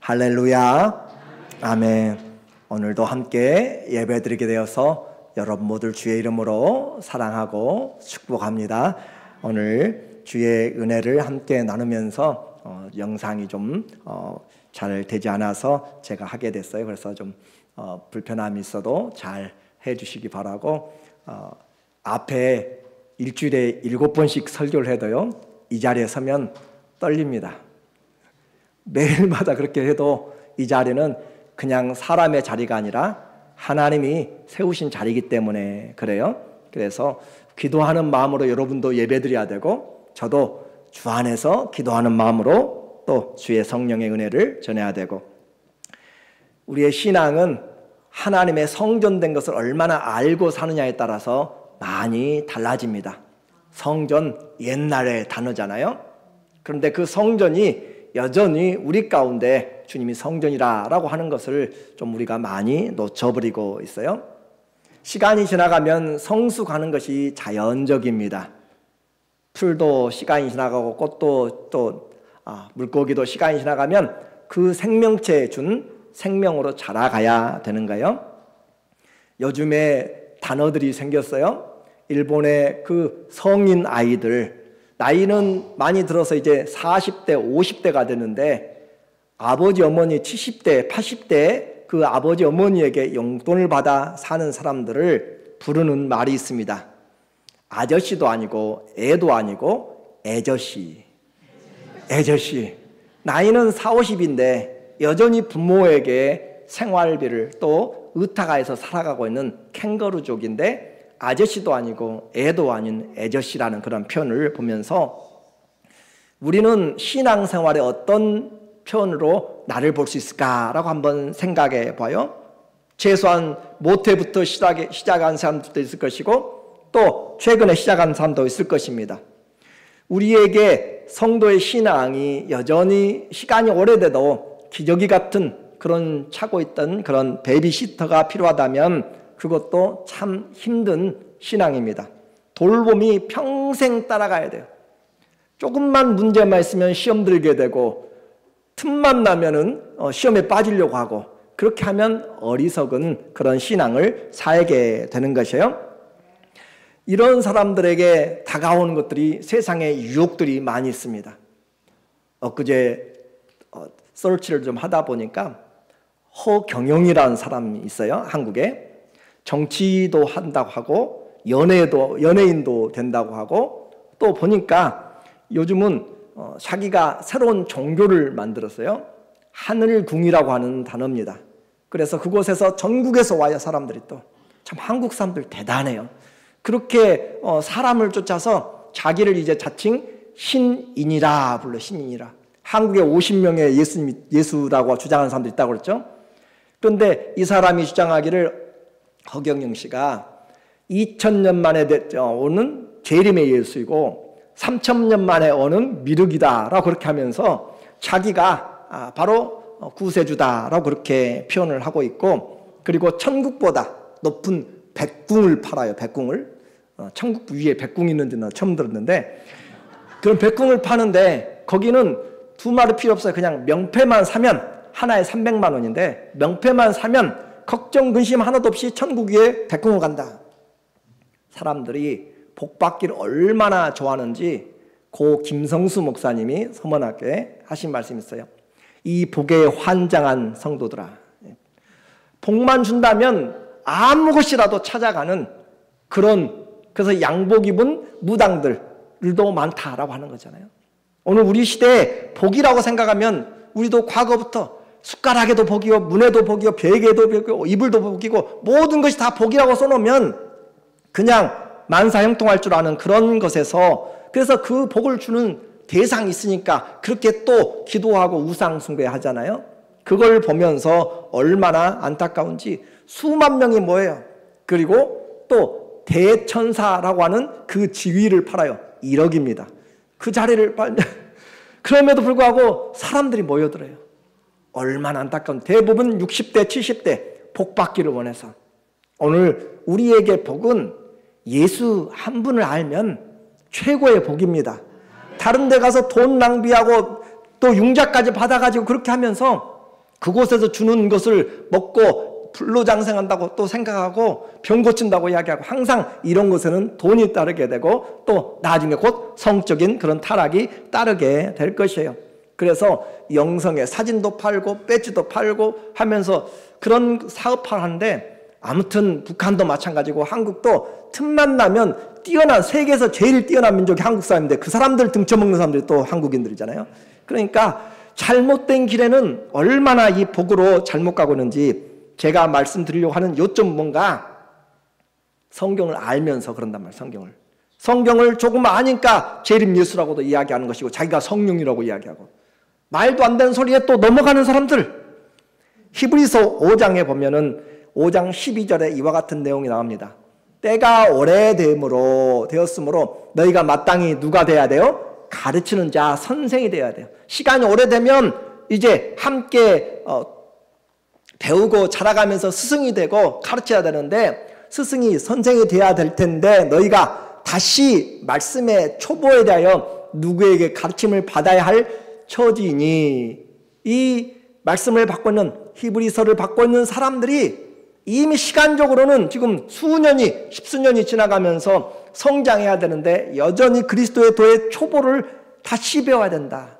할렐루야. 아멘. 오늘도 함께 예배드리게 되어서 여러분 모두 주의 이름으로 사랑하고 축복합니다. 오늘 주의 은혜를 함께 나누면서 영상이 좀 잘 되지 않아서 제가 하게 됐어요. 그래서 좀 불편함이 있어도 잘 해주시기 바라고, 앞에 일주일에 7번씩 설교를 해도요, 이 자리에 서면 떨립니다. 매일마다 그렇게 해도 이 자리는 그냥 사람의 자리가 아니라 하나님이 세우신 자리이기 때문에 그래요. 그래서 기도하는 마음으로 여러분도 예배드려야 되고, 저도 주 안에서 기도하는 마음으로 또 주의 성령의 은혜를 전해야 되고, 우리의 신앙은 하나님의 성전된 것을 얼마나 알고 사느냐에 따라서 많이 달라집니다. 성전, 옛날의 단어잖아요. 그런데 그 성전이 여전히 우리 가운데 주님이 성전이라고 하는 것을 좀 우리가 많이 놓쳐버리고 있어요. 시간이 지나가면 성숙하는 것이 자연적입니다. 풀도 시간이 지나가고 꽃도 또 물고기도 시간이 지나가면 그 생명체에 준 생명으로 자라가야 되는 거예요. 요즘에 단어들이 생겼어요. 일본의 그 성인 아이들, 나이는 많이 들어서 이제 40대, 50대가 되는데, 아버지, 어머니 70대, 80대 그 아버지, 어머니에게 용돈을 받아 사는 사람들을 부르는 말이 있습니다. 아저씨도 아니고 애도 아니고 애저씨. 애저씨. 나이는 40, 50인데 여전히 부모에게 생활비를 또 의탁하에서 살아가고 있는 캥거루족인데, 아저씨도 아니고 애도 아닌 애저씨라는 그런 표현을 보면서 우리는 신앙생활에 어떤 표현으로 나를 볼 수 있을까라고 한번 생각해 봐요. 최소한 모태부터 시작한 사람들도 있을 것이고, 또 최근에 시작한 사람도 있을 것입니다. 우리에게 성도의 신앙이 여전히 시간이 오래돼도 기저귀 같은 그런 차고 있던 그런 베이비시터가 필요하다면 그것도 참 힘든 신앙입니다. 돌봄이 평생 따라가야 돼요. 조금만 문제만 있으면 시험 들게 되고, 틈만 나면은 시험에 빠지려고 하고, 그렇게 하면 어리석은 그런 신앙을 살게 되는 것이에요. 이런 사람들에게 다가오는 것들이, 세상에 유혹들이 많이 있습니다. 엊그제 서치를 좀 하다 보니까 허경영이라는 사람이 있어요. 한국에. 정치도 한다고 하고 연예인도 된다고 하고, 또 보니까 요즘은 자기가 새로운 종교를 만들었어요. 하늘궁이라고 하는 단어입니다. 그래서 그곳에서 전국에서 와요. 사람들이 또 참 한국 사람들 대단해요. 그렇게 사람을 쫓아서 자기를 이제 자칭 신인이라 불러. 신인이라. 한국에 50명의 예수라고 주장하는 사람도 있다고 그랬죠. 그런데 이 사람이 주장하기를, 허경영 씨가 2000년 만에 오는 재림의 예수이고 3000년 만에 오는 미륵이다라고 그렇게 하면서 자기가 바로 구세주다라고 그렇게 표현을 하고 있고, 그리고 천국보다 높은 백궁을 팔아요. 백궁을. 천국 위에 백궁이 있는지 나 처음 들었는데, 그런 백궁을 파는데 거기는 두 마리 필요 없어요. 그냥 명패만 사면 하나에 300만 원인데 명패만 사면 걱정 근심 하나도 없이 천국 위에 백궁을 간다. 사람들이 복 받기를 얼마나 좋아하는지 고 김성수 목사님이 서문학교에 하신 말씀이 있어요. 이 복에 환장한 성도들아, 복만 준다면 아무 곳이라도 찾아가는 그래서 양복 입은 무당들도 많다라고 하는 거잖아요. 오늘 우리 시대에 복이라고 생각하면 우리도 과거부터 숟가락에도 복이요, 문에도 복이요, 베개에도 복이요, 이불도 복이고, 모든 것이 다 복이라고 써놓으면 그냥 만사형통할 줄 아는 그런 것에서, 그래서 그 복을 주는 대상이 있으니까 그렇게 또 기도하고 우상 숭배하잖아요. 그걸 보면서 얼마나 안타까운지 수만 명이 모여요. 그리고 또 대천사라고 하는 그 지위를 팔아요. 1억입니다. 그 자리를 팔면 그럼에도 불구하고 사람들이 모여들어요. 얼마나 안타까운, 대부분 60대, 70대 복 받기를 원해서. 오늘 우리에게 복은 예수 한 분을 알면 최고의 복입니다. 다른 데 가서 돈 낭비하고 또 융자까지 받아가지고 그렇게 하면서 그곳에서 주는 것을 먹고 불로장생한다고 또 생각하고 병 고친다고 이야기하고 항상 이런 것에는 돈이 따르게 되고 또 나중에 곧 성적인 그런 타락이 따르게 될 것이에요. 그래서 영성에 사진도 팔고 배지도 팔고 하면서 그런 사업을 하는데, 아무튼 북한도 마찬가지고 한국도 틈만 나면 뛰어난, 세계에서 제일 뛰어난 민족이 한국 사람인데 그 사람들 등쳐먹는 사람들이 또 한국인들이잖아요. 그러니까 잘못된 길에는 얼마나 이 복으로 잘못 가고 있는지 제가 말씀드리려고 하는 요점 뭔가, 성경을 알면서 그런단 말이에요. 성경을 조금 아니까 재림 예수라고도 이야기하는 것이고 자기가 성령이라고 이야기하고 말도 안 되는 소리에 또 넘어가는 사람들. 히브리서 5장에 보면은 5장 12절에 이와 같은 내용이 나옵니다. 때가 오래되었으므로 너희가 마땅히 누가 돼야 돼요? 가르치는 자, 선생이 돼야 돼요. 시간이 오래되면 이제 함께 배우고 자라가면서 스승이 되고 가르쳐야 되는데, 스승이 선생이 돼야 될 텐데 너희가 다시 말씀의 초보에 대하여 누구에게 가르침을 받아야 할 처지니, 이 말씀을 받고 있는, 히브리서를 받고 있는 사람들이 이미 시간적으로는 지금 수년이, 십수년이 지나가면서 성장해야 되는데 여전히 그리스도의 도의 초보를 다시 배워야 된다.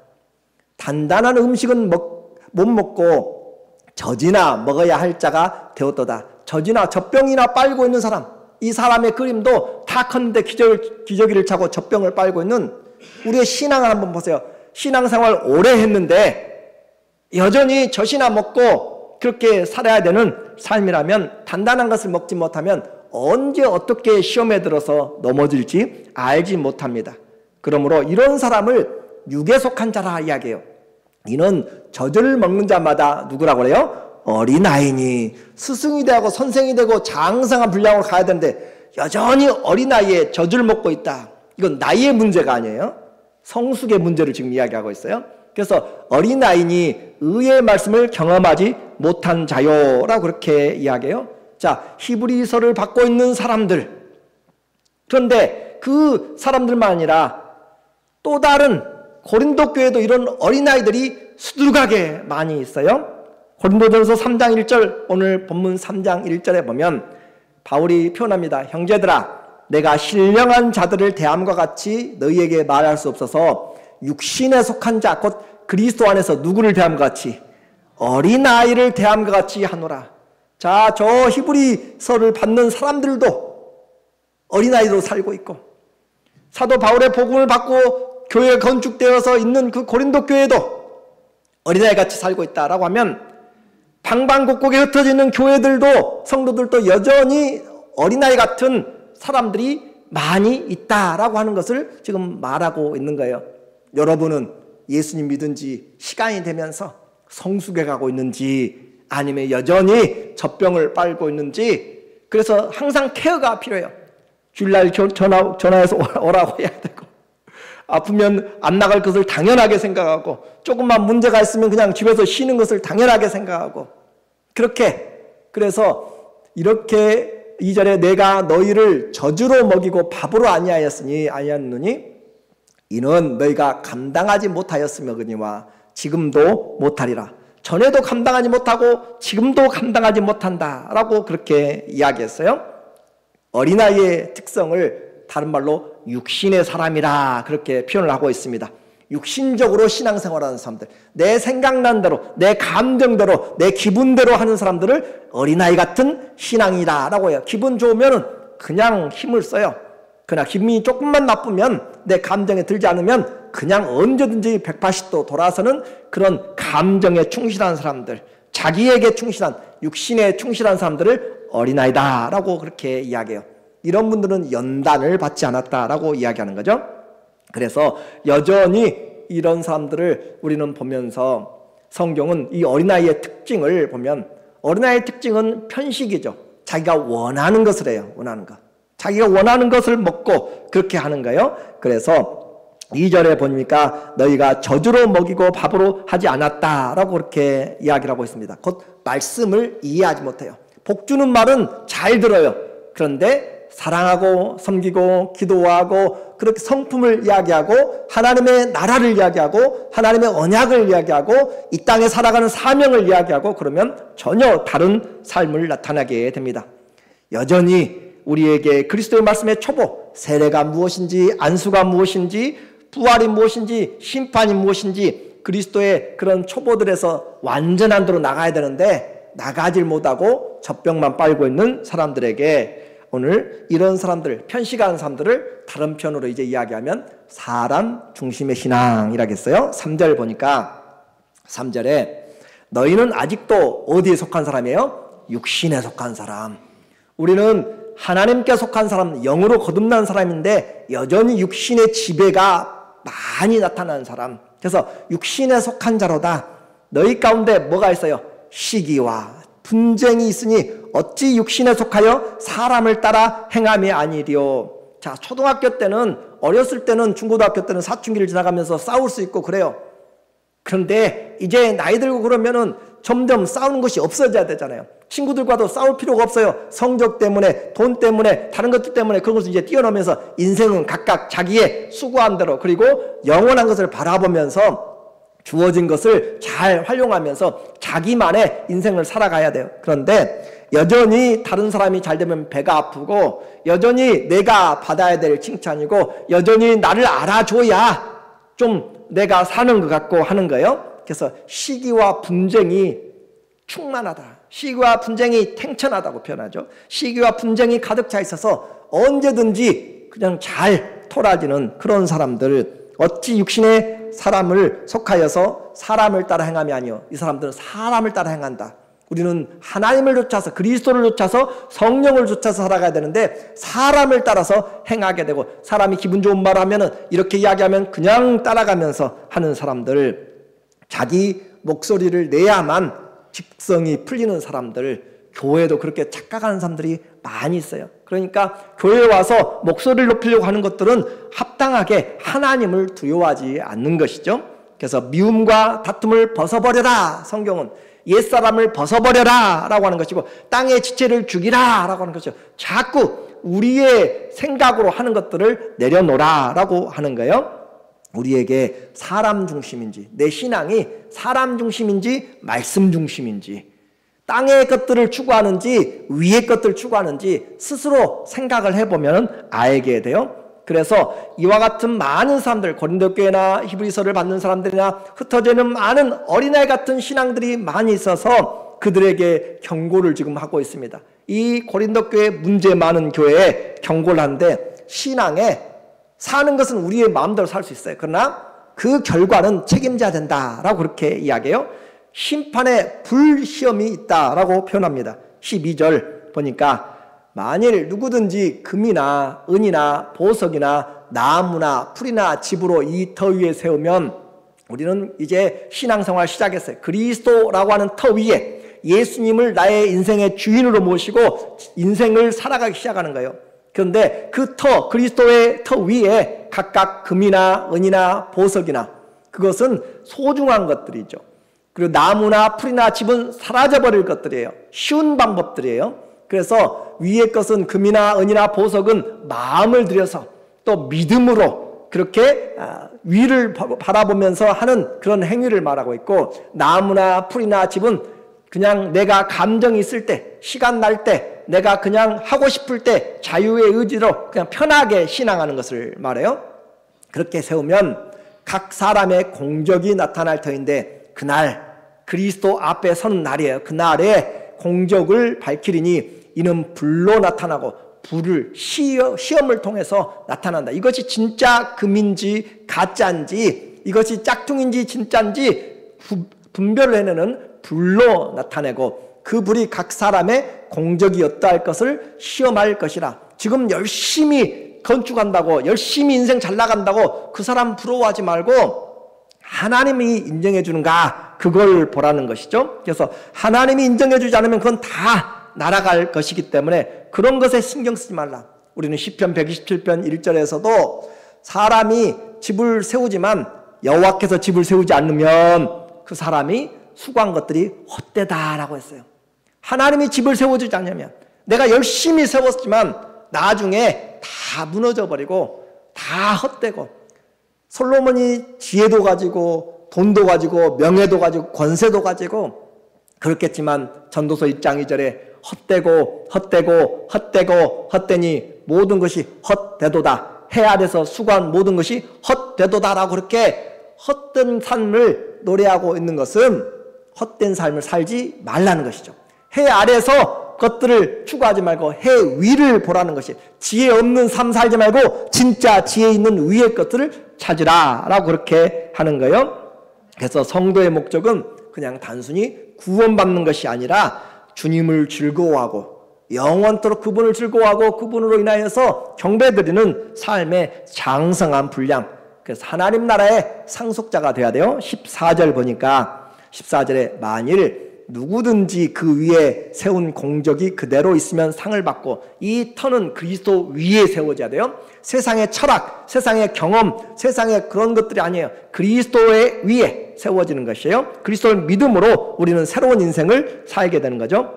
단단한 음식은 못 먹고 젖이나 먹어야 할 자가 되었도다. 젖이나 젖병이나 빨고 있는 사람, 이 사람의 그림도 다 컸는데 기저귀를 차고 젖병을 빨고 있는 우리의 신앙을 한번 보세요. 신앙생활 오래 했는데 여전히 젖이나 먹고 그렇게 살아야 되는 삶이라면, 단단한 것을 먹지 못하면 언제 어떻게 시험에 들어서 넘어질지 알지 못합니다. 그러므로 이런 사람을 육에 속한 자라 이야기해요. 이는 젖을 먹는 자마다 누구라고 그래요? 어린아이니. 스승이 되고 선생이 되고 장성한 분량으로 가야 되는데 여전히 어린아이에 젖을 먹고 있다. 이건 나이의 문제가 아니에요. 성숙의 문제를 지금 이야기하고 있어요. 그래서 어린아이니 의의 말씀을 경험하지 못한 자요라고 그렇게 이야기해요. 자, 히브리서를 받고 있는 사람들, 그런데 그 사람들만 아니라 또 다른 고린도 교회도 이런 어린아이들이 수두룩하게 많이 있어요. 고린도전서 3장 1절, 오늘 본문 3장 1절에 보면 바울이 표현합니다. 형제들아, 내가 신령한 자들을 대함과 같이 너희에게 말할 수 없어서 육신에 속한 자, 곧 그리스도 안에서 누구를 대함과 같이? 어린아이를 대함과 같이 하노라. 자, 저 히브리서를 받는 사람들도 어린아이로 살고 있고, 사도 바울의 복음을 받고 교회가 건축되어서 있는 그 고린도 교회도 어린아이 같이 살고 있다라고 하면, 방방곡곡에 흩어져 있는 교회들도, 성도들도 여전히 어린아이 같은 사람들이 많이 있다라고 하는 것을 지금 말하고 있는 거예요. 여러분은 예수님 믿은 지 시간이 되면서 성숙해 가고 있는지, 아니면 여전히 젖병을 빨고 있는지, 그래서 항상 케어가 필요해요. 주일날 전화해서 오라고 해야 되고, 아프면 안 나갈 것을 당연하게 생각하고, 조금만 문제가 있으면 그냥 집에서 쉬는 것을 당연하게 생각하고, 그래서 이렇게 2절에 내가 너희를 젖으로 먹이고 밥으로 아니하였느니 이는 너희가 감당하지 못하였으며거니와 지금도 못하리라. 전에도 감당하지 못하고 지금도 감당하지 못한다라고 그렇게 이야기했어요. 어린아이의 특성을 다른 말로 육신의 사람이라 그렇게 표현을 하고 있습니다. 육신적으로 신앙생활하는 사람들, 내 생각난 대로, 내 감정대로, 내 기분대로 하는 사람들을 어린아이 같은 신앙이다라고 해요. 기분 좋으면 그냥 힘을 써요. 그러나 기분이 조금만 나쁘면, 내 감정에 들지 않으면 그냥 언제든지 180도 돌아서는 그런 감정에 충실한 사람들, 자기에게 충실한, 육신에 충실한 사람들을 어린아이다라고 그렇게 이야기해요. 이런 분들은 연단을 받지 않았다라고 이야기하는 거죠. 그래서 여전히 이런 사람들을 우리는 보면서, 성경은 이 어린아이의 특징을 보면, 어린아이의 특징은 편식이죠. 자기가 원하는 것을 해요. 원하는 것. 자기가 원하는 것을 먹고 그렇게 하는 거예요. 그래서 2절에 보니까 너희가 젖으로 먹이고 밥으로 하지 않았다라고 그렇게 이야기를 하고 있습니다. 곧 말씀을 이해하지 못해요. 복 주는 말은 잘 들어요. 그런데 사랑하고 섬기고 기도하고 그렇게 성품을 이야기하고 하나님의 나라를 이야기하고 하나님의 언약을 이야기하고 이 땅에 살아가는 사명을 이야기하고 그러면 전혀 다른 삶을 나타나게 됩니다. 여전히 우리에게 그리스도의 말씀의 초보, 세례가 무엇인지, 안수가 무엇인지, 부활이 무엇인지, 심판이 무엇인지 그리스도의 그런 초보들에서 완전한 도로 나가야 되는데 나가질 못하고 젖병만 빨고 있는 사람들에게 오늘 이런 사람들, 편식하는 사람들을 다른 편으로 이제 이야기하면 사람 중심의 신앙이라겠어요. 3절 보니까 3절에 너희는 아직도 어디에 속한 사람이에요? 육신에 속한 사람. 우리는 하나님께 속한 사람, 영으로 거듭난 사람인데 여전히 육신의 지배가 많이 나타나는 사람. 그래서 육신에 속한 자로다. 너희 가운데 뭐가 있어요? 시기와 분쟁이 있으니 어찌 육신에 속하여 사람을 따라 행함이 아니리요. 자, 초등학교 때는, 어렸을 때는, 중고등학교 때는 사춘기를 지나가면서 싸울 수 있고 그래요. 그런데 이제 나이 들고 그러면은 점점 싸우는 것이 없어져야 되잖아요. 친구들과도 싸울 필요가 없어요. 성적 때문에, 돈 때문에, 다른 것들 때문에 그런 것을 이제 뛰어넘으면서 인생은 각각 자기의 수고한 대로 그리고 영원한 것을 바라보면서 주어진 것을 잘 활용하면서 자기만의 인생을 살아가야 돼요. 그런데 여전히 다른 사람이 잘 되면 배가 아프고 여전히 내가 받아야 될 칭찬이고 여전히 나를 알아줘야 좀 내가 사는 것 같고 하는 거예요. 그래서 시기와 분쟁이 충만하다. 시기와 분쟁이 탱천하다고 표현하죠. 시기와 분쟁이 가득 차 있어서 언제든지 그냥 잘 토라지는 그런 사람들. 어찌 육신의 사람을 속하여서 사람을 따라 행함이 아니요. 이 사람들은 사람을 따라 행한다. 우리는 하나님을 쫓아서 그리스도를 쫓아서 성령을 쫓아서 살아가야 되는데 사람을 따라서 행하게 되고 사람이 기분 좋은 말을 하면은 이렇게 이야기하면 그냥 따라가면서 하는 사람들, 자기 목소리를 내야만 직성이 풀리는 사람들, 교회도 그렇게 착각하는 사람들이 많이 있어요. 그러니까 교회에 와서 목소리를 높이려고 하는 것들은 합당하게 하나님을 두려워하지 않는 것이죠. 그래서 미움과 다툼을 벗어버려라. 성경은 옛사람을 벗어버려라 라고 하는 것이고 땅의 지체를 죽이라 라고 하는 것이죠. 자꾸 우리의 생각으로 하는 것들을 내려놓으라 라고 하는 거예요. 우리에게 사람 중심인지, 내 신앙이 사람 중심인지 말씀 중심인지, 땅의 것들을 추구하는지 위의 것들을 추구하는지 스스로 생각을 해보면 알게 돼요. 그래서 이와 같은 많은 사람들, 고린도 교회나 히브리서를 받는 사람들이나 흩어져 있는 많은 어린아이 같은 신앙들이 많이 있어서 그들에게 경고를 지금 하고 있습니다. 이 고린도 교회 문제 많은 교회에 경고를 하는데 신앙에 사는 것은 우리의 마음대로 살 수 있어요. 그러나 그 결과는 책임져야 된다라고 그렇게 이야기해요. 심판의 불시험이 있다라고 표현합니다. 12절 보니까 만일 누구든지 금이나 은이나 보석이나 나무나 풀이나 집으로 이 터 위에 세우면 우리는 이제 신앙생활 시작했어요. 그리스도라고 하는 터 위에 예수님을 나의 인생의 주인으로 모시고 인생을 살아가기 시작하는 거예요. 그런데 그 터, 그리스도의 터 위에 각각 금이나 은이나 보석이나 그것은 소중한 것들이죠. 그리고 나무나 풀이나 집은 사라져버릴 것들이에요. 쉬운 방법들이에요. 그래서 위의 것은 금이나 은이나 보석은 마음을 들여서 또 믿음으로 그렇게 위를 바라보면서 하는 그런 행위를 말하고 있고 나무나 풀이나 집은 그냥 내가 감정이 있을 때, 시간 날 때, 내가 그냥 하고 싶을 때 자유의 의지로 그냥 편하게 신앙하는 것을 말해요. 그렇게 세우면 각 사람의 공적이 나타날 터인데 그날 그리스도 앞에 서는 날이에요. 그날에 공적을 밝히리니 이는 불로 나타나고 불을 시험을 통해서 나타난다. 이것이 진짜 금인지 가짜인지 이것이 짝퉁인지 진짜인지 분별을 해내는 불로 나타내고 그 불이 각 사람의 공적이었다 할 것을 시험할 것이라. 지금 열심히 건축한다고 열심히 인생 잘 나간다고 그 사람 부러워하지 말고 하나님이 인정해 주는가 그걸 보라는 것이죠. 그래서 하나님이 인정해 주지 않으면 그건 다 날아갈 것이기 때문에 그런 것에 신경 쓰지 말라. 우리는 시편 127편 1절에서도 사람이 집을 세우지만 여호와께서 집을 세우지 않으면 그 사람이 수고한 것들이 헛되다라고 했어요. 하나님이 집을 세워주지 않으면 내가 열심히 세웠지만 나중에 다 무너져 버리고 다 다 헛되고, 솔로몬이 지혜도 가지고 돈도 가지고 명예도 가지고 권세도 가지고 그렇겠지만 전도서 1장 2절에 헛되니 모든 것이 헛되도다. 해 아래서 수고한 모든 것이 헛되도다라고 그렇게 헛된 삶을 노래하고 있는 것은 헛된 삶을 살지 말라는 것이죠. 해 아래서 것들을 추구하지 말고 해 위를 보라는 것이, 지혜 없는 삶 살지 말고 진짜 지혜 있는 위의 것들을 찾으라 라고 그렇게 하는 거예요. 그래서 성도의 목적은 그냥 단순히 구원받는 것이 아니라 주님을 즐거워하고 영원토록 그분을 즐거워하고 그분으로 인하여서 경배드리는 삶의 장성한 분량, 그래서 하나님 나라의 상속자가 되어야 돼요. 14절 보니까 14절에 만일 누구든지 그 위에 세운 공적이 그대로 있으면 상을 받고, 이 터는 그리스도 위에 세워져야 돼요. 세상의 철학, 세상의 경험, 세상의 그런 것들이 아니에요. 그리스도의 위에 세워지는 것이에요. 그리스도를 믿음으로 우리는 새로운 인생을 살게 되는 거죠.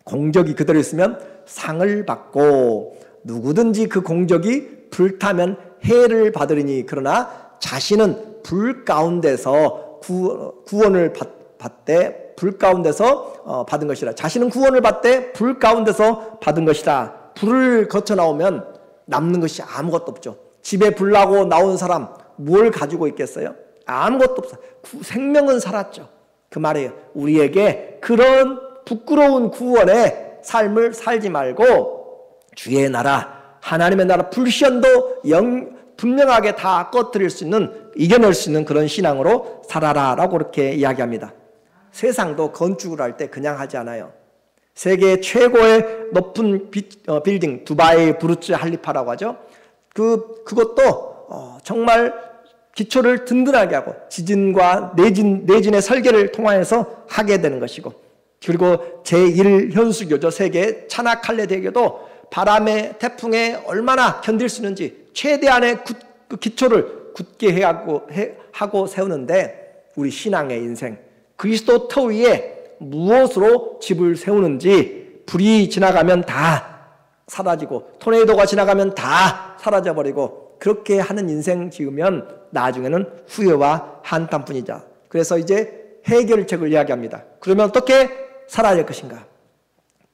공적이 그대로 있으면 상을 받고, 누구든지 그 공적이 불타면 해를 받으리니, 그러나 자신은 불 가운데서 구원을 받되 불 가운데서 받은 것이라. 자신은 구원을 받되 불 가운데서 받은 것이라. 불을 거쳐 나오면 남는 것이 아무것도 없죠. 집에 불 나고 나온 사람 뭘 가지고 있겠어요? 아무것도 없어요. 생명은 살았죠. 그 말이에요. 우리에게 그런 부끄러운 구원의 삶을 살지 말고 주의 나라, 하나님의 나라 불시연도 분명하게 다 꺼뜨릴 수 있는, 이겨낼 수 있는 그런 신앙으로 살아라 라고 그렇게 이야기합니다. 세상도 건축을 할 때 그냥 하지 않아요. 세계 최고의 높은 빌딩, 두바이 부르즈 할리파라고 하죠. 그것도 정말 기초를 든든하게 하고 지진과 내진의 설계를 통하여서 하게 되는 것이고, 그리고 제1현수교죠. 세계 차나칼레 대교도 바람에 태풍에 얼마나 견딜 수 있는지 최대한의 그 기초를 굳게 하고 세우는데, 우리 신앙의 인생, 그리스도 터 위에 무엇으로 집을 세우는지, 불이 지나가면 다 사라지고 토네이도가 지나가면 다 사라져버리고, 그렇게 하는 인생 지으면 나중에는 후회와 한탄뿐이다. 그래서 이제 해결책을 이야기합니다. 그러면 어떻게 살아야 될 것인가?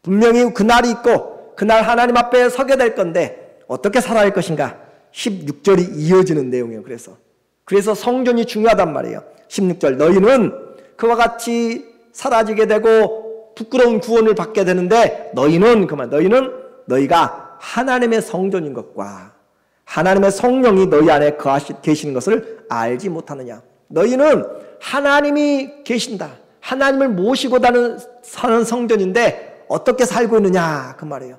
분명히 그날이 있고 그날 하나님 앞에 서게 될 건데 어떻게 살아야 할 것인가? 16절이 이어지는 내용이에요. 그래서 성전이 중요하단 말이에요. 16절, 너희는 그와 같이 사라지게 되고 부끄러운 구원을 받게 되는데, 너희는 너희가 하나님의 성전인 것과 하나님의 성령이 너희 안에 계시는 것을 알지 못하느냐. 너희는 하나님이 계신다, 하나님을 모시고 사는 성전인데 어떻게 살고 있느냐 그 말이에요.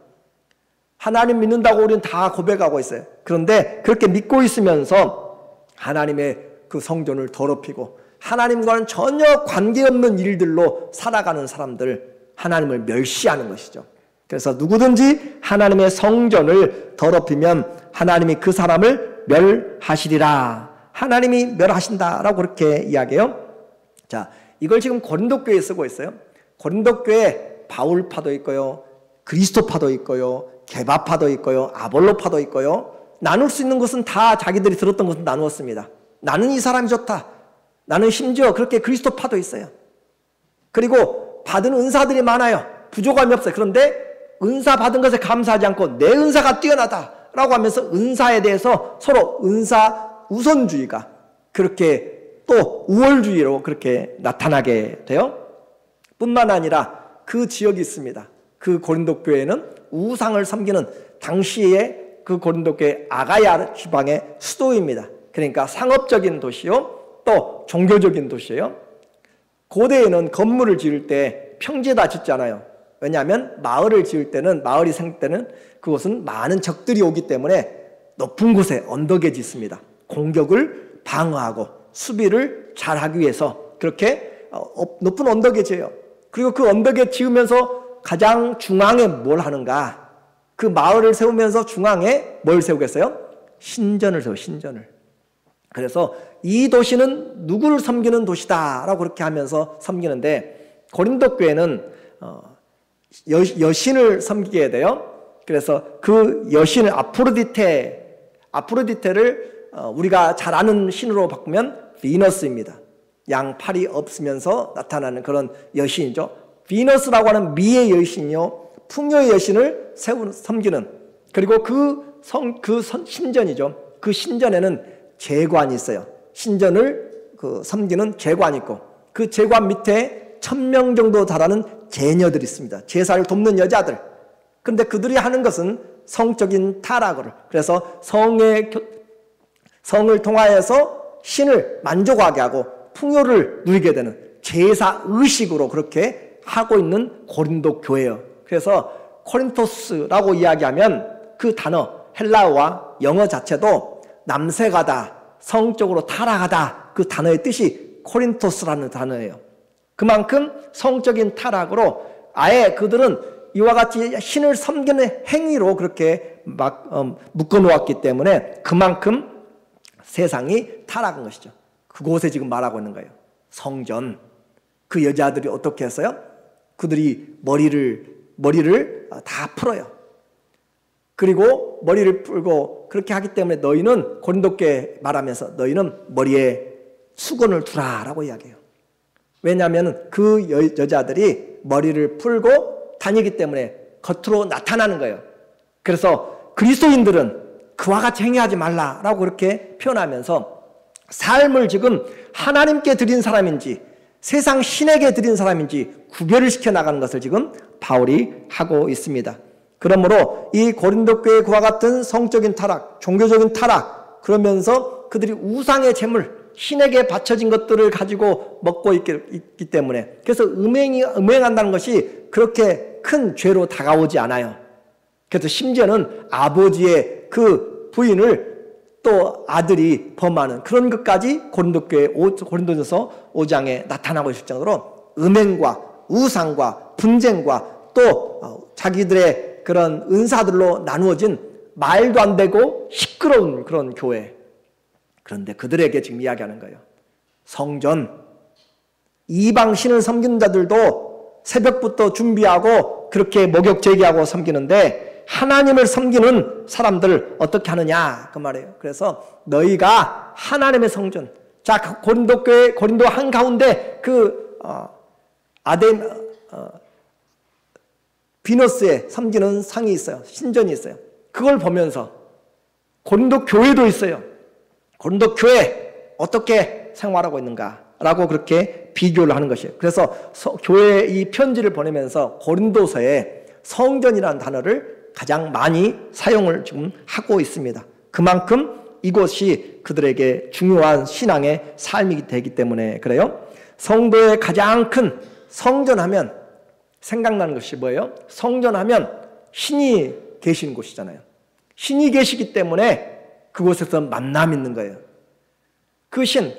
하나님 믿는다고 우리는 다 고백하고 있어요. 그런데 그렇게 믿고 있으면서 하나님의 그 성전을 더럽히고 하나님과는 전혀 관계없는 일들로 살아가는 사람들, 하나님을 멸시하는 것이죠. 그래서 누구든지 하나님의 성전을 더럽히면 하나님이 그 사람을 멸하시리라. 하나님이 멸하신다라고 그렇게 이야기해요. 자, 이걸 지금 고린도 교회에 쓰고 있어요. 고린도 교회에 바울파도 있고요, 그리스도파도 있고요, 게바파도 있고요, 아볼로파도 있고요. 나눌 수 있는 것은 다 자기들이 들었던 것은 나누었습니다. 나는 이 사람이 좋다. 나는 심지어 그렇게 그리스도파도 있어요. 그리고 받은 은사들이 많아요. 부족함이 없어요. 그런데 은사 받은 것에 감사하지 않고 내 은사가 뛰어나다라고 하면서 은사에 대해서 서로 은사 우선주의가 그렇게 또 우월주의로 그렇게 나타나게 돼요. 뿐만 아니라 그 지역이 있습니다. 그 고린도 교회는 우상을 섬기는, 당시에 그 고린도 교회 아가야 지방의 수도입니다. 그러니까 상업적인 도시요, 또 종교적인 도시예요. 고대에는 건물을 지을 때 평지에다 짓잖아요. 왜냐하면 마을을 지을 때는, 마을이 생길 때는 그곳은 많은 적들이 오기 때문에 높은 곳에 언덕에 짓습니다. 공격을 방어하고 수비를 잘하기 위해서 그렇게 높은 언덕에 지어요. 그리고 그 언덕에 지으면서 가장 중앙에 뭘 하는가? 그 마을을 세우면서 중앙에 뭘 세우겠어요? 신전을 세워, 신전을. 그래서 이 도시는 누구를 섬기는 도시다라고 그렇게 하면서 섬기는데, 고린도 교회는 여신을 섬기게 돼요. 그래서 그 여신을 아프로디테를 우리가 잘 아는 신으로 바꾸면 비너스입니다. 양팔이 없으면서 나타나는 그런 여신이죠. 비너스라고 하는 미의 여신이요, 풍요의 여신을 섬기는, 그리고 그 신전이죠. 그 신전에는 제관이 있어요. 신전을 섬기는 제관이 있고, 그 제관 밑에 1000명 정도 달하는 제녀들이 있습니다. 제사를 돕는 여자들. 그런데 그들이 하는 것은 성적인 타락을, 그래서 성을 통하여서 신을 만족하게 하고 풍요를 누리게 되는 제사 의식으로 그렇게 하고 있는 고린도 교회예요. 그래서 코린토스라고 이야기하면 그 단어, 헬라어와 영어 자체도 남색하다, 성적으로 타락하다, 그 단어의 뜻이 코린토스라는 단어예요. 그만큼 성적인 타락으로 아예 그들은 이와 같이 신을 섬기는 행위로 그렇게 막 묶어놓았기 때문에 그만큼 세상이 타락한 것이죠. 그곳에 지금 말하고 있는 거예요. 성전. 그 여자들이 어떻게 했어요? 그들이 머리를 다 풀어요. 그리고 머리를 풀고 그렇게 하기 때문에 너희는, 고린도께 말하면서 너희는 머리에 수건을 두라 라고 이야기해요. 왜냐하면 그 여자들이 머리를 풀고 다니기 때문에 겉으로 나타나는 거예요. 그래서 그리스도인들은 그와 같이 행위하지 말라라고 그렇게 표현하면서 삶을 지금 하나님께 드린 사람인지 세상 신에게 드린 사람인지 구별을 시켜 나가는 것을 지금 바울이 하고 있습니다. 그러므로 이 고린도 교회의 그와 같은 성적인 타락, 종교적인 타락, 그러면서 그들이 우상의 제물, 신에게 바쳐진 것들을 가지고 먹고 있기 때문에, 그래서 음행한다는 것이 그렇게 큰 죄로 다가오지 않아요. 그래서 심지어는 아버지의 그 부인을 또 아들이 범하는 그런 것까지 고린도전서 5장에 나타나고 있을 정도로 음행과 우상과 분쟁과 또 자기들의 그런 은사들로 나누어진 말도 안 되고 시끄러운 그런 교회. 그런데 그들에게 지금 이야기하는 거예요. 성전, 이방 신을 섬기는 자들도 새벽부터 준비하고 그렇게 목욕 제기하고 섬기는데 하나님을 섬기는 사람들 어떻게 하느냐 그 말이에요. 그래서 너희가 하나님의 성전. 자, 고린도 교회, 고린도 한가운데 그 비너스에 섬기는 상이 있어요. 신전이 있어요. 그걸 보면서 고린도 교회도 있어요. 고린도 교회 어떻게 생활하고 있는가라고 그렇게 비교를 하는 것이에요. 그래서 교회 이 편지를 보내면서 고린도서에 성전이라는 단어를 가장 많이 사용을 지금 하고 있습니다. 그만큼 이곳이 그들에게 중요한 신앙의 삶이 되기 때문에 그래요. 성도의 가장 큰 성전하면 생각나는 것이 뭐예요? 성전하면 신이 계시는 곳이잖아요. 신이 계시기 때문에 그곳에서 만남이 있는 거예요. 그 신,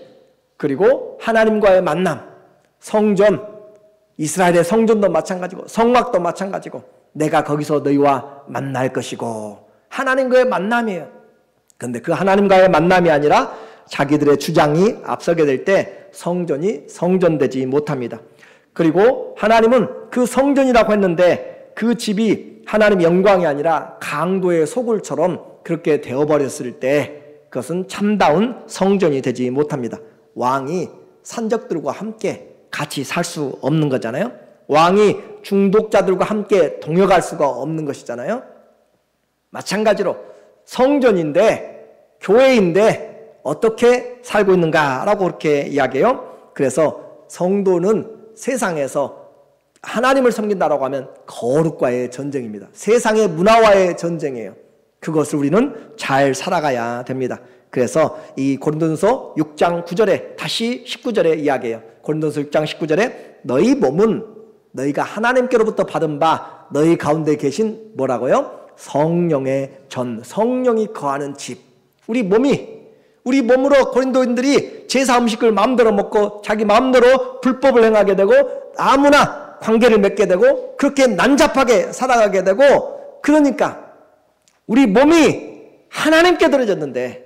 그리고 하나님과의 만남, 성전, 이스라엘의 성전도 마찬가지고 성막도 마찬가지고 내가 거기서 너희와 만날 것이고 하나님과의 만남이에요. 그런데 그 하나님과의 만남이 아니라 자기들의 주장이 앞서게 될 때 성전이 성전되지 못합니다. 그리고 하나님은 그 성전이라고 했는데 그 집이 하나님의 영광이 아니라 강도의 소굴처럼 그렇게 되어버렸을 때 그것은 참다운 성전이 되지 못합니다. 왕이 산적들과 함께 같이 살 수 없는 거잖아요. 왕이 중독자들과 함께 동역할 수가 없는 것이잖아요. 마찬가지로 성전인데 교회인데 어떻게 살고 있는가라고 그렇게 이야기해요. 그래서 성도는 세상에서 하나님을 섬긴다라고 하면 거룩과의 전쟁입니다. 세상의 문화와의 전쟁이에요. 그것을 우리는 잘 살아가야 됩니다. 그래서 이 고린도전서 6장 9절에 다시 19절에 이야기해요. 고린도전서 6장 19절에 너희 몸은 너희가 하나님께로부터 받은 바 너희 가운데 계신 뭐라고요? 성령의 전, 성령이 거하는 집. 우리 몸으로 고린도인들이 제사 음식을 마음대로 먹고 자기 마음대로 불법을 행하게 되고 아무나 관계를 맺게 되고 그렇게 난잡하게 살아가게 되고, 그러니까 우리 몸이 하나님께 드려졌는데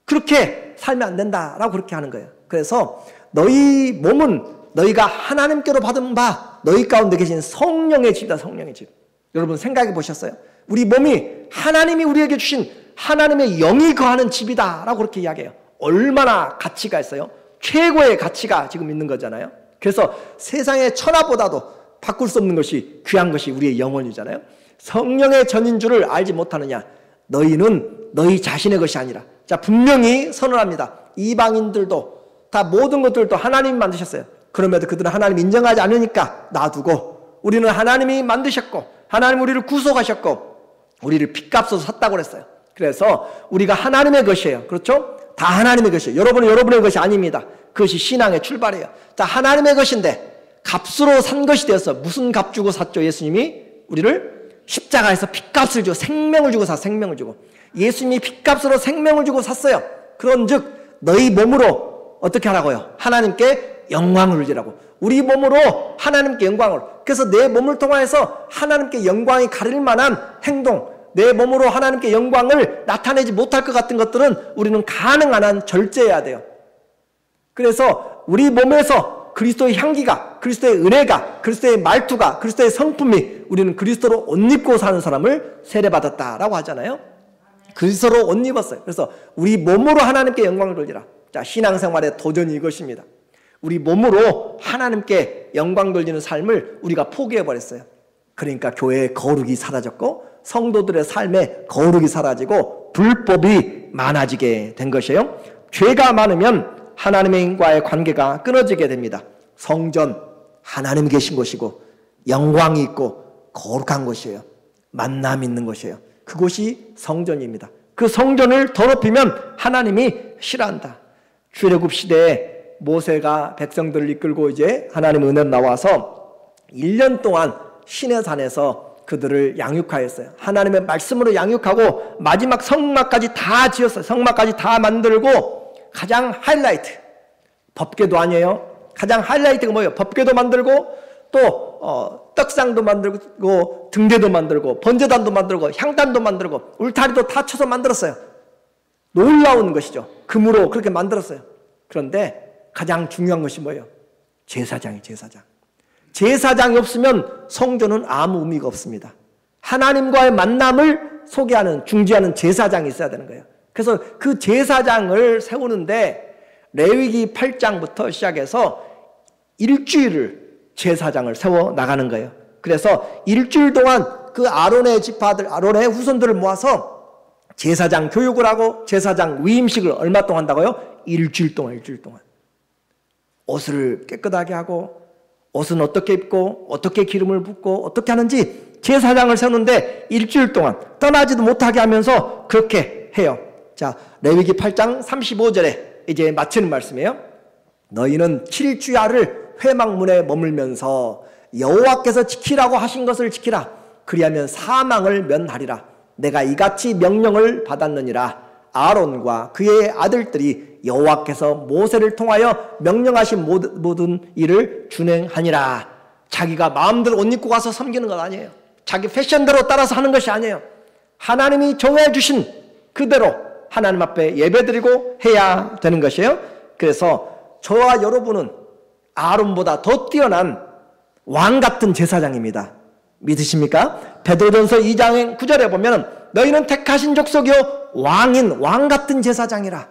그렇게 살면 안 된다라고 그렇게 하는 거예요. 그래서 너희 몸은 너희가 하나님께로 받은 바 너희 가운데 계신 성령의 집이다. 성령의 집. 여러분 생각해 보셨어요? 우리 몸이 하나님이 우리에게 주신 하나님의 영이 거하는 집이다라고 그렇게 이야기해요. 얼마나 가치가 있어요? 최고의 가치가 지금 있는 거잖아요. 그래서 세상의 천하보다도 바꿀 수 없는 것이 귀한 것이 우리의 영혼이잖아요. 성령의 전인 줄을 알지 못하느냐? 너희는 너희 자신의 것이 아니라. 자, 분명히 선언합니다. 이방인들도 다 모든 것들도 하나님이 만드셨어요. 그럼에도 그들은 하나님 인정하지 않으니까 놔두고, 우리는 하나님이 만드셨고 하나님 우리를 구속하셨고 우리를 핏값으로 샀다고 그랬어요. 그래서 우리가 하나님의 것이에요. 그렇죠? 다 하나님의 것이에요. 여러분은 여러분의 것이 아닙니다. 그것이 신앙의 출발이에요. 자, 하나님의 것인데 값으로 산 것이 되어서, 무슨 값 주고 샀죠? 예수님이 우리를 십자가에서 핏값을 주고 생명을 주고 생명을 주고, 예수님이 핏값으로 생명을 주고 샀어요. 그런즉 너희 몸으로 어떻게 하라고요? 하나님께 영광을 돌리라고. 우리 몸으로 하나님께 영광을. 그래서 내 몸을 통해서 하나님께 영광이 가릴 만한 행동, 내 몸으로 하나님께 영광을 나타내지 못할 것 같은 것들은 우리는 가능한 한 절제해야 돼요. 그래서 우리 몸에서 그리스도의 향기가, 그리스도의 은혜가, 그리스도의 말투가, 그리스도의 성품이, 우리는 그리스도로 옷 입고 사는 사람을 세례받았다라고 하잖아요. 그리스도로 옷 입었어요. 그래서 우리 몸으로 하나님께 영광을 돌리라. 자, 신앙생활의 도전이 이것입니다. 우리 몸으로 하나님께 영광 돌리는 삶을 우리가 포기해버렸어요. 그러니까 교회의 거룩이 사라졌고 성도들의 삶에 거룩이 사라지고 불법이 많아지게 된 것이에요. 죄가 많으면 하나님과의 관계가 끊어지게 됩니다. 성전, 하나님이 계신 곳이고 영광이 있고 거룩한 곳이에요. 만남이 있는 곳이에요. 그곳이 성전입니다. 그 성전을 더럽히면 하나님이 싫어한다. 출애굽 시대에 모세가 백성들을 이끌고 이제 하나님의 은혜로 나와서 1년 동안 시내산에서 그들을 양육하였어요. 하나님의 말씀으로 양육하고 마지막 성막까지 다 지었어요. 성막까지 다 만들고 가장 하이라이트, 법궤도 아니에요. 가장 하이라이트가 뭐예요? 법궤도 만들고 또 떡상도 만들고 등대도 만들고 번제단도 만들고 향단도 만들고 울타리도 다 쳐서 만들었어요. 놀라운 것이죠. 금으로 그렇게 만들었어요. 그런데 가장 중요한 것이 뭐예요? 제사장이 제사장. 제사장이 없으면 성전은 아무 의미가 없습니다. 하나님과의 만남을 소개하는, 중지하는 제사장이 있어야 되는 거예요. 그래서 그 제사장을 세우는데 레위기 8장부터 시작해서 일주일을 제사장을 세워 나가는 거예요. 그래서 일주일 동안 그 아론의 지파들, 아론의 후손들을 모아서 제사장 교육을 하고 제사장 위임식을 얼마 동안 한다고요? 일주일 동안. 옷을 깨끗하게 하고 옷은 어떻게 입고 어떻게 기름을 붓고 어떻게 하는지 제사장을 세우는데 일주일 동안 떠나지도 못하게 하면서 그렇게 해요. 자, 레위기 8장 35절에 이제 마치는 말씀이에요. 너희는 7주야를 회막문에 머물면서 여호와께서 지키라고 하신 것을 지키라. 그리하면 사망을 면하리라. 내가 이같이 명령을 받았느니라. 아론과 그의 아들들이 여호와께서 모세를 통하여 명령하신 모든 일을 준행하니라. 자기가 마음대로 옷 입고 가서 섬기는 것 아니에요. 자기 패션대로 따라서 하는 것이 아니에요. 하나님이 정해주신 그대로 하나님 앞에 예배드리고 해야 되는 것이에요. 그래서 저와 여러분은 아론보다 더 뛰어난 왕 같은 제사장입니다. 믿으십니까? 베드로전서 2장 9절에 보면 너희는 택하신 족속이요 왕인 왕 같은 제사장이라.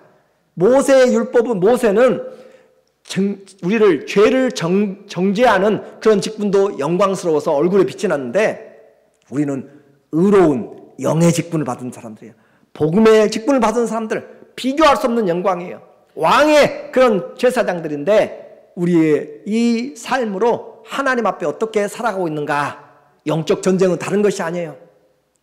모세의 율법은, 모세는 우리를 죄를 정죄하는 그런 직분도 영광스러워서 얼굴에 빛이 났는데 우리는 의로운 영의 직분을 받은 사람들이에요. 복음의 직분을 받은 사람들, 비교할 수 없는 영광이에요. 왕의 그런 제사장들인데 우리의 이 삶으로 하나님 앞에 어떻게 살아가고 있는가. 영적 전쟁은 다른 것이 아니에요.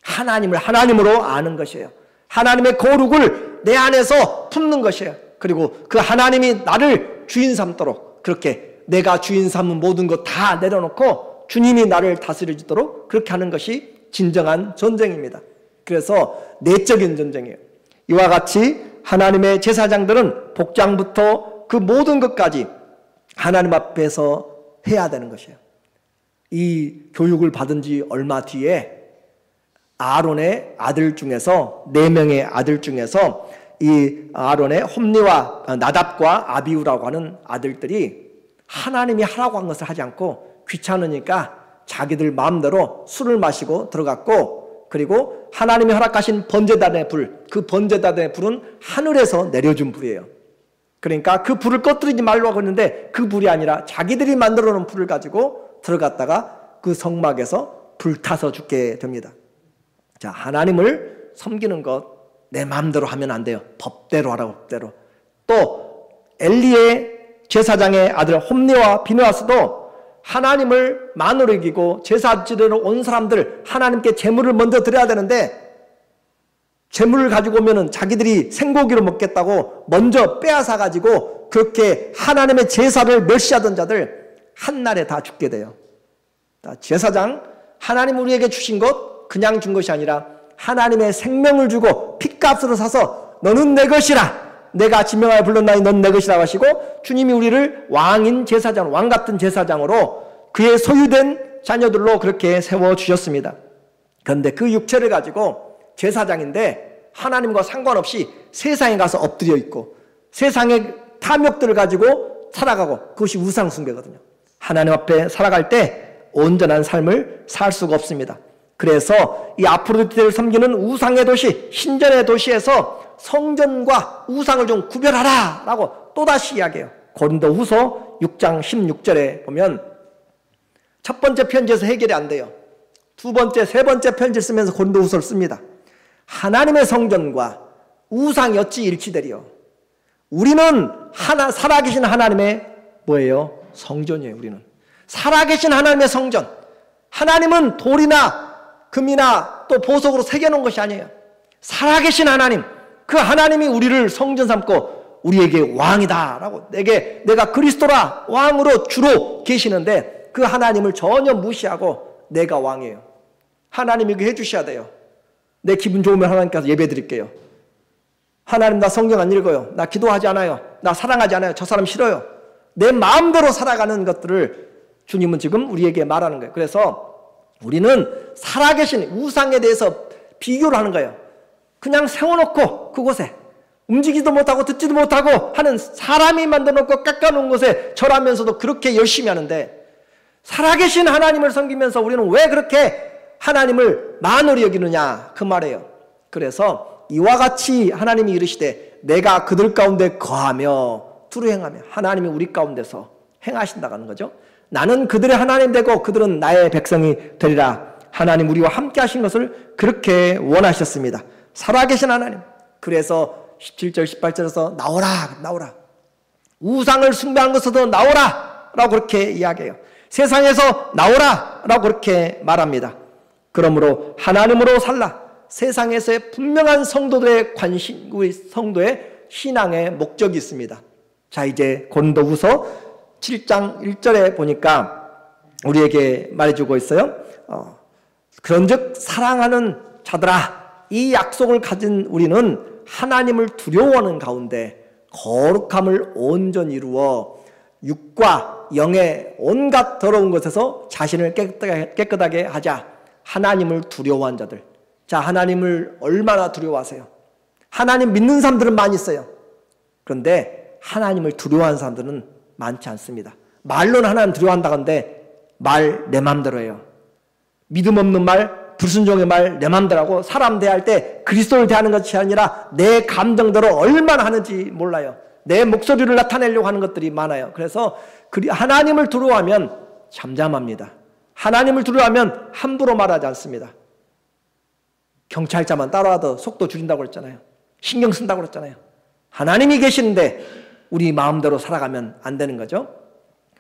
하나님을 하나님으로 아는 것이에요. 하나님의 거룩을 내 안에서 품는 것이에요. 그리고 그 하나님이 나를 주인 삼도록, 그렇게 내가 주인 삼은 모든 것 다 내려놓고 주님이 나를 다스려주도록 그렇게 하는 것이 진정한 전쟁입니다. 그래서 내적인 전쟁이에요. 이와 같이 하나님의 제사장들은 복장부터 그 모든 것까지 하나님 앞에서 해야 되는 것이에요. 이 교육을 받은 지 얼마 뒤에 아론의 아들 중에서 4명의 아들 중에서 이 아론의 홈리와 나답과 아비우라고 하는 아들들이 하나님이 하라고 한 것을 하지 않고 귀찮으니까 자기들 마음대로 술을 마시고 들어갔고 그리고 하나님이 허락하신 번제단의 불, 그 번제단의 불은 하늘에서 내려준 불이에요. 그러니까 그 불을 꺼뜨리지 말라고 했는데 그 불이 아니라 자기들이 만들어 놓은 불을 가지고 들어갔다가 그 성막에서 불타서 죽게 됩니다. 자, 하나님을 섬기는 것 내 마음대로 하면 안 돼요. 법대로 하라고, 법대로. 또 엘리의 제사장의 아들 홈니와 비느하스도 하나님을 만으로 이기고 제사 지내러 온 사람들 하나님께 제물을 먼저 드려야 되는데 제물을 가지고 오면은 자기들이 생고기로 먹겠다고 먼저 빼앗아 가지고 그렇게 하나님의 제사를 멸시하던 자들 한날에 다 죽게 돼요. 제사장, 하나님 우리에게 주신 것 그냥 준 것이 아니라 하나님의 생명을 주고 핏값으로 사서 너는 내 것이라, 내가 지명하여 불렀나니 넌 내 것이라고 하시고 주님이 우리를 왕인 제사장, 왕 같은 제사장으로 그의 소유된 자녀들로 그렇게 세워주셨습니다. 그런데 그 육체를 가지고 제사장인데 하나님과 상관없이 세상에 가서 엎드려 있고 세상의 탐욕들을 가지고 살아가고, 그것이 우상 숭배거든요. 하나님 앞에 살아갈 때 온전한 삶을 살 수가 없습니다. 그래서 이 아프로디테를 섬기는 우상의 도시, 신전의 도시에서 성전과 우상을 좀 구별하라 라고 또다시 이야기해요. 고린도후서 6장 16절에 보면 첫 번째 편지에서 해결이 안 돼요. 두 번째, 세 번째 편지를 쓰면서 고린도후서를 씁니다. 하나님의 성전과 우상이 어찌 일치되리요? 우리는 살아계신 하나님의 뭐예요? 성전이에요. 우리는 살아계신 하나님의 성전. 하나님은 돌이나 금이나 또 보석으로 새겨놓은 것이 아니에요. 살아계신 하나님, 그 하나님이 우리를 성전 삼고 우리에게 왕이다 라고, 내가 그리스도라 왕으로 주로 계시는데 그 하나님을 전혀 무시하고 내가 왕이에요. 하나님이 그 해주셔야 돼요. 내 기분 좋으면 하나님께서 예배 드릴게요. 하나님 나 성경 안 읽어요. 나 기도하지 않아요. 나 사랑하지 않아요. 저 사람 싫어요. 내 마음대로 살아가는 것들을 주님은 지금 우리에게 말하는 거예요. 그래서 우리는 살아계신 우상에 대해서 비교를 하는 거예요. 그냥 세워놓고 그곳에 움직이지도 못하고 듣지도 못하고 하는 사람이 만들어놓고 깎아놓은 곳에 절하면서도 그렇게 열심히 하는데, 살아계신 하나님을 섬기면서 우리는 왜 그렇게 하나님을 만으로 여기느냐 그 말이에요. 그래서 이와 같이 하나님이 이르시되 내가 그들 가운데 거하며 두루 행하며, 하나님이 우리 가운데서 행하신다고 하는 거죠. 나는 그들의 하나님 되고 그들은 나의 백성이 되리라. 하나님 우리와 함께 하신 것을 그렇게 원하셨습니다. 살아계신 하나님. 그래서 17절 18절에서 나오라 우상을 숭배한 것에서 나오라 라고 그렇게 이야기해요. 세상에서 나오라 라고 그렇게 말합니다. 그러므로 하나님으로 살라. 세상에서의 분명한 성도들의 관심, 우리 성도의 신앙의 목적이 있습니다. 자, 이제 고린도후서 7장 1절에 보니까 우리에게 말해주고 있어요. 그런즉 사랑하는 자들아, 이 약속을 가진 우리는 하나님을 두려워하는 가운데 거룩함을 온전히 이루어 육과 영의 온갖 더러운 것에서 자신을 깨끗하게 하자. 하나님을 두려워한 자들. 자, 하나님을 얼마나 두려워하세요? 하나님 믿는 사람들은 많이 있어요. 그런데 하나님을 두려워하는 사람들은 많지 않습니다. 말로는 하나님 두려워한다는데 말 내 맘대로 해요. 믿음 없는 말, 불순종의 말 내 맘대로 하고, 사람 대할 때 그리스도를 대하는 것이 아니라 내 감정대로 얼마나 하는지 몰라요. 내 목소리를 나타내려고 하는 것들이 많아요. 그래서 하나님을 두려워하면 잠잠합니다. 하나님을 두려워하면 함부로 말하지 않습니다. 경찰차만 따라와도 속도 줄인다고 그랬잖아요. 신경 쓴다고 그랬잖아요. 하나님이 계시는데 우리 마음대로 살아가면 안 되는 거죠.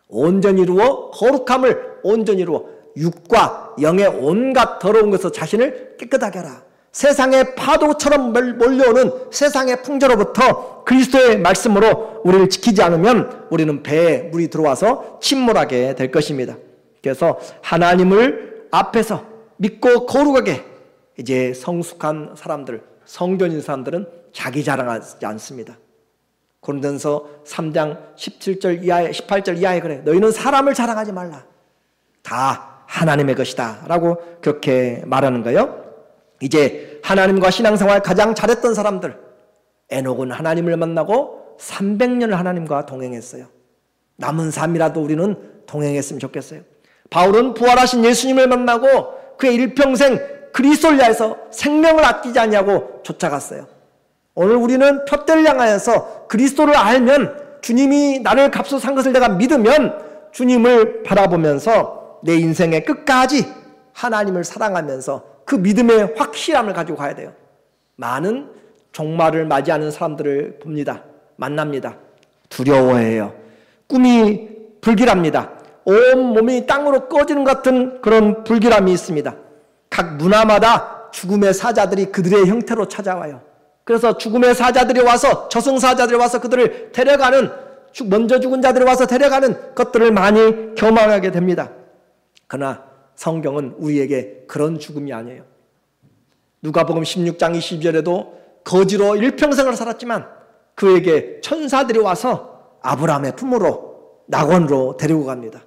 온전히 이루어 거룩함을 온전히 이루어 육과 영의 온갖 더러운 것에서 자신을 깨끗하게 하라. 세상의 파도처럼 몰려오는 세상의 풍조로부터 그리스도의 말씀으로 우리를 지키지 않으면 우리는 배에 물이 들어와서 침몰하게 될 것입니다. 그래서 하나님을 앞에서 믿고 거룩하게, 이제 성숙한 사람들, 성전인 사람들은 자기 자랑하지 않습니다. 고린도전서 3장 17절 이하에 18절 이하에 그래. 너희는 사람을 자랑하지 말라. 다 하나님의 것이다 라고 그렇게 말하는 거예요. 이제 하나님과 신앙생활 가장 잘했던 사람들, 에녹은 하나님을 만나고 300년을 하나님과 동행했어요. 남은 삶이라도 우리는 동행했으면 좋겠어요. 바울은 부활하신 예수님을 만나고 그의 일평생 그리스도를 위하여서 생명을 아끼지 않냐고 쫓아갔어요. 오늘 우리는 표대를 향하여서 그리스도를 알면, 주님이 나를 값으로 산 것을 내가 믿으면 주님을 바라보면서 내 인생의 끝까지 하나님을 사랑하면서 그 믿음의 확실함을 가지고 가야 돼요. 많은 종말을 맞이하는 사람들을 봅니다. 만납니다. 두려워해요. 꿈이 불길합니다. 온 몸이 땅으로 꺼지는 것 같은 그런 불길함이 있습니다. 각 문화마다 죽음의 사자들이 그들의 형태로 찾아와요. 그래서 죽음의 사자들이 와서, 저승사자들이 와서 그들을 데려가는, 먼저 죽은 자들이 와서 데려가는 것들을 많이 경험하게 됩니다. 그러나 성경은 우리에게 그런 죽음이 아니에요. 누가복음 16장 22절에도 거지로 일평생을 살았지만 그에게 천사들이 와서 아브라함의 품으로, 낙원으로 데리고 갑니다.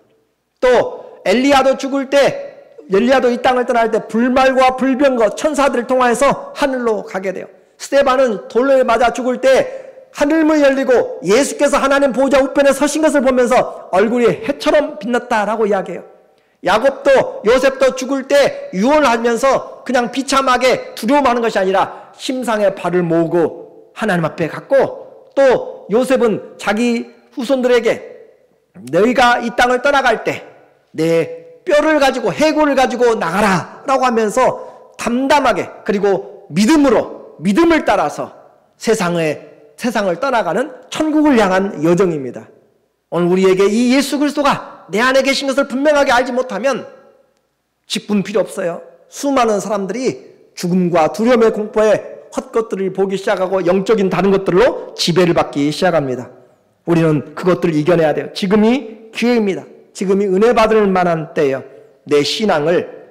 또 엘리야도 죽을 때, 엘리야도 이 땅을 떠날 때 불말과 불병거 천사들을 통하여서 하늘로 가게 돼요. 스데반은 돌에 맞아 죽을 때 하늘문이 열리고 예수께서 하나님 보좌 우편에 서신 것을 보면서 얼굴이 해처럼 빛났다라고 이야기해요. 야곱도, 요셉도 죽을 때 유언하면서 그냥 비참하게 두려워하는 것이 아니라 심상에 발을 모으고 하나님 앞에 갔고, 또 요셉은 자기 후손들에게 너희가 이 땅을 떠나갈 때 내 뼈를 가지고, 해골을 가지고 나가라 라고 하면서 담담하게, 그리고 믿음을 따라서 세상을 떠나가는 천국을 향한 여정입니다. 오늘 우리에게 이 예수 그리스도가 내 안에 계신 것을 분명하게 알지 못하면 직분 필요 없어요. 수많은 사람들이 죽음과 두려움의 공포에 헛것들을 보기 시작하고 영적인 다른 것들로 지배를 받기 시작합니다. 우리는 그것들을 이겨내야 돼요. 지금이 기회입니다. 지금이 은혜 받을 만한 때예요. 내 신앙을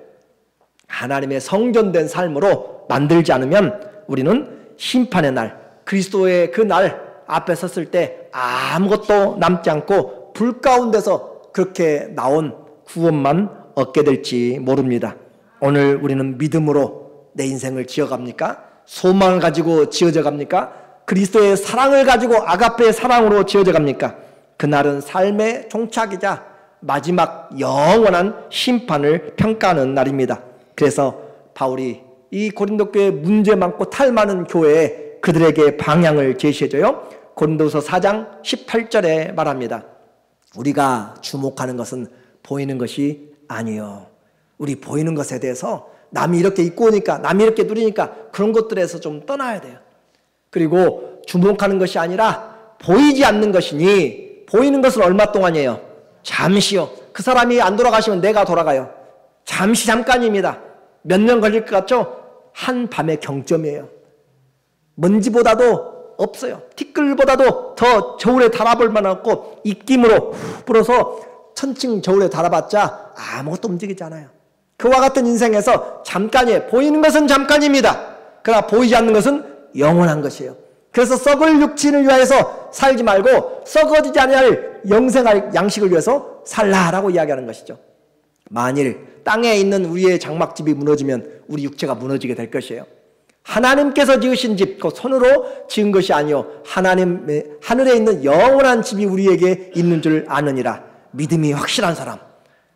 하나님의 성전된 삶으로 만들지 않으면 우리는 심판의 날, 그리스도의 그 날 앞에 섰을 때 아무것도 남지 않고 불 가운데서 그렇게 나온 구원만 얻게 될지 모릅니다. 오늘 우리는 믿음으로 내 인생을 지어갑니까? 소망을 가지고 지어져 갑니까? 그리스도의 사랑을 가지고 아가페의 사랑으로 지어져 갑니까? 그날은 삶의 종착이자 마지막 영원한 심판을 평가하는 날입니다. 그래서 바울이 이 고린도 교회 문제 많고 탈 많은 교회에 그들에게 방향을 제시해줘요. 고린도서 4장 18절에 말합니다. 우리가 주목하는 것은 보이는 것이 아니요. 우리 보이는 것에 대해서 남이 이렇게 입고 오니까, 남이 이렇게 누리니까 그런 것들에서 좀 떠나야 돼요. 그리고 주목하는 것이 아니라 보이지 않는 것이니, 보이는 것은 얼마 동안이에요? 잠시요. 그 사람이 안 돌아가시면 내가 돌아가요. 잠깐입니다. 몇 년 걸릴 것 같죠? 한 밤의 경점이에요. 먼지보다도 없어요. 티끌보다도 더 저울에 달아볼 만한 없고, 입김으로 불어서 천층 저울에 달아봤자 아무것도 움직이지 않아요. 그와 같은 인생에서 잠깐이에요. 보이는 것은 잠깐입니다. 그러나 보이지 않는 것은 영원한 것이에요. 그래서 썩을 육신을 위하여서 살지 말고 썩어지지 않을 영생할 양식을 위해서 살라라고 이야기하는 것이죠. 만일 땅에 있는 우리의 장막집이 무너지면 우리 육체가 무너지게 될 것이에요. 하나님께서 지으신 집, 그 손으로 지은 것이 아니요 하나님의 하늘에 있는 영원한 집이 우리에게 있는 줄 아느니라. 믿음이 확실한 사람,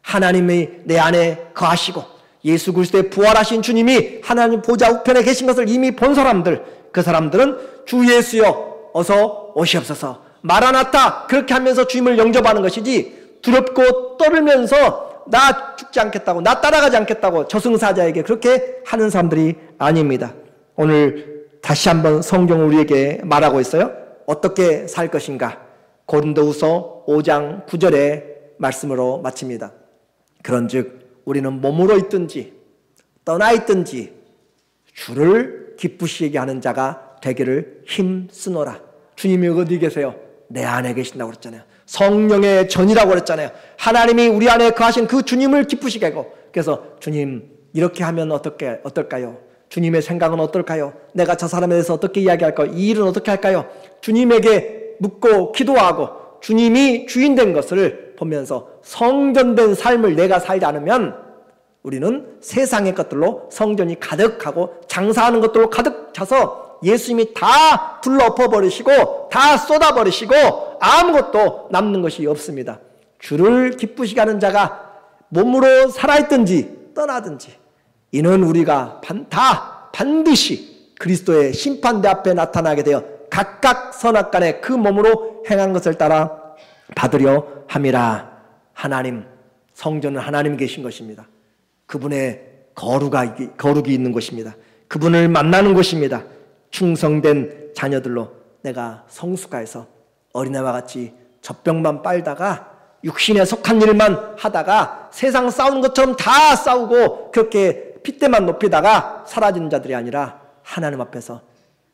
하나님이 내 안에 거하시고 예수 그리스도의 부활하신 주님이 하나님 보좌 우편에 계신 것을 이미 본 사람들, 그 사람들은 주 예수여 어서 오시옵소서, 마라나타, 그렇게 하면서 주님을 영접하는 것이지, 두렵고 떨면서 나 죽지 않겠다고, 나 따라가지 않겠다고 저승사자에게 그렇게 하는 사람들이 아닙니다. 오늘 다시 한번 성경은 우리에게 말하고 있어요. 어떻게 살 것인가? 고린도후서 5장 9절의 말씀으로 마칩니다. 그런즉 우리는 몸으로 있든지 떠나 있든지 주를 기쁘시게 하는 자가 되기를 힘쓰노라. 주님이 어디 계세요? 내 안에 계신다고 그랬잖아요. 성령의 전이라고 그랬잖아요. 하나님이 우리 안에 거하신 그 주님을 기쁘시게 하고, 그래서 주님 이렇게 하면 어떨까요? 주님의 생각은 어떨까요? 내가 저 사람에 대해서 어떻게 이야기할까요? 이 일은 어떻게 할까요? 주님에게 묻고 기도하고 주님이 주인 된 것을 보면서 성전된 삶을 내가 살지 않으면 우리는 세상의 것들로 성전이 가득하고 장사하는 것들로 가득 차서 예수님이 다 둘러엎어버리시고 다 쏟아버리시고 아무것도 남는 것이 없습니다. 주를 기쁘시게 하는 자가 몸으로 살아있든지 떠나든지 이는 우리가 반드시 그리스도의 심판대 앞에 나타나게 되어 각각 선악간에 그 몸으로 행한 것을 따라 받으려 함이라. 하나님, 성전은 하나님이 계신 것입니다. 그분의 거룩이 있는 곳입니다. 그분을 만나는 곳입니다. 충성된 자녀들로 내가 성숙해서 어린애와 같이 젖병만 빨다가 육신에 속한 일만 하다가 세상 싸우는 것처럼 다 싸우고 그렇게 핏대만 높이다가 사라지는 자들이 아니라 하나님 앞에서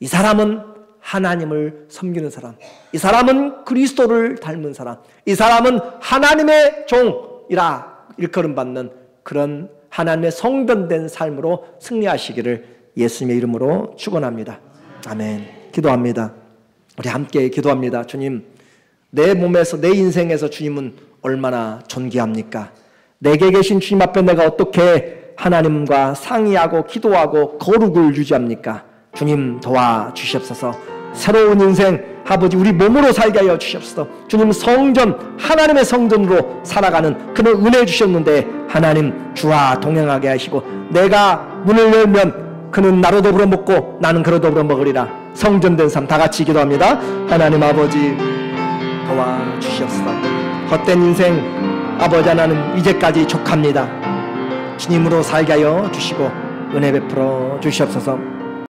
이 사람은 하나님을 섬기는 사람, 이 사람은 그리스도를 닮은 사람, 이 사람은 하나님의 종이라 일컬음받는 그런 하나님의 성전된 삶으로 승리하시기를 예수님의 이름으로 축원합니다. 아멘. 기도합니다. 우리 함께 기도합니다. 주님, 내 몸에서 내 인생에서 주님은 얼마나 존귀합니까? 내게 계신 주님 앞에 내가 어떻게 하나님과 상의하고 기도하고 거룩을 유지합니까? 주님 도와주시옵소서. 새로운 인생 아버지 우리 몸으로 살게 하여 주시옵소서. 주님 성전 하나님의 성전으로 살아가는 그런 은혜 주셨는데 하나님 주와 동행하게 하시고 내가 문을 열면 그는 나로 더불어 먹고 나는 그로 더불어 먹으리라. 성전된 삶 다 같이 기도합니다. 하나님 아버지 도와주시옵소서. 헛된 인생 아버지 하나님 이제까지 족합니다. 주님으로 살게 하여 주시고 은혜 베풀어 주시옵소서.